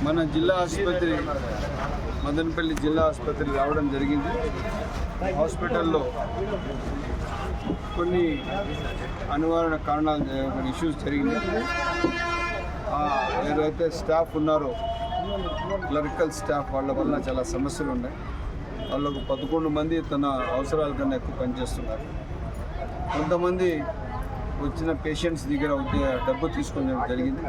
మన జిల్లా ఆసుపత్రి మదనపల్లి జిల్లా ఆసుపత్రికి రావడం జరిగింది. హాస్పిటల్లో కొన్ని అనివార్య కారణాలు కొన్ని ఇష్యూస్ జరిగినాయి. ఏదైతే స్టాఫ్ ఉన్నారో క్లరికల్ స్టాఫ్ వాళ్ళ వల్ల చాలా సమస్యలు ఉన్నాయి. వాళ్ళకు 11 మంది తన అవసరాల కన్నా ఎక్కువ పనిచేస్తున్నారు. కొంతమంది వచ్చిన పేషెంట్స్ దగ్గర డబ్బు తీసుకోవడం జరిగింది.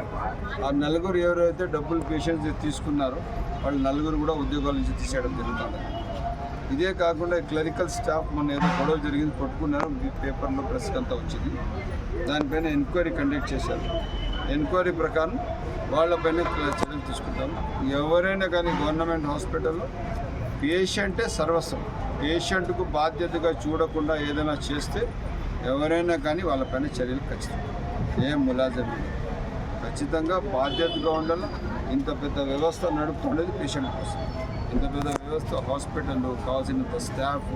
ఆ నలుగురు ఎవరైతే డబ్బులు పేషెంట్స్ తీసుకున్నారో వాళ్ళు నలుగురు కూడా ఉద్యోగాల నుంచి తీసేయడం జరుగుతుంది. ఇదే కాకుండా క్లరికల్ స్టాఫ్ మన ఏదో గొడవ జరిగింది, కొట్టుకున్నారు, పేపర్లో ప్రెస్కి అంతా వచ్చింది. దానిపైన ఎంక్వైరీ కండక్ట్ చేశారు. ఎంక్వైరీ ప్రకారం వాళ్ళపైన చర్యలు తీసుకుంటాం. ఎవరైనా కానీ గవర్నమెంట్ హాస్పిటల్లో పేషెంటే సర్వస్వం. పేషెంట్కు బాధ్యతగా చూడకుండా ఏదైనా చేస్తే ఎవరైనా కానీ వాళ్ళపైన చర్యలు ఖచ్చితంగా. ఏం ములాజమీ ఖచ్చితంగా బాధ్యతగా ఉండాలి. ఇంత పెద్ద వ్యవస్థ నడుపుతుండేది పేషెంట్ కోసం. ఇంత పెద్ద వ్యవస్థ హాస్పిటల్లో కావాల్సినంత స్టాఫ్,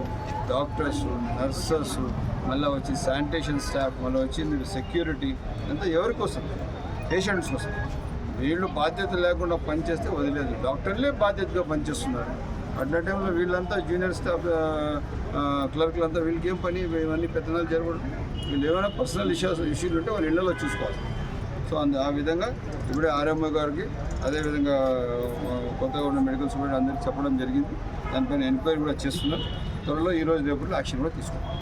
డాక్టర్స్, నర్సెస్, మళ్ళీ వచ్చి శానిటేషన్ స్టాఫ్, మళ్ళీ వచ్చింది సెక్యూరిటీ, అంతా ఎవరి కోసం? పేషెంట్స్ కోసం. వీళ్ళు బాధ్యత లేకుండా పనిచేస్తే వదిలేదు. డాక్టర్లే బాధ్యతగా పనిచేస్తున్నారు. అట్లా టైంలో వీళ్ళంతా జూనియర్ స్టాఫ్ క్లర్క్లంతా వీళ్ళకి ఏం పని? ఇవన్నీ పెత్తనాలు జరగడం. వీళ్ళు ఏమైనా పర్సనల్ ఇష్యూలు ఉంటే వాళ్ళు ఇళ్లలో చూసుకోవాలి. సో ఆ విధంగా ఇప్పుడే ఆర్ఎంఓ గారికి, అదేవిధంగా కొత్తగా ఉన్న మెడికల్ సూపరింటెండెంట్ అందరికీ చెప్పడం జరిగింది. దానిపైన ఎంక్వైరీ కూడా చేస్తున్నారు. త్వరలో ఈరోజు రేపు యాక్షన్ కూడా తీసుకుంటాం.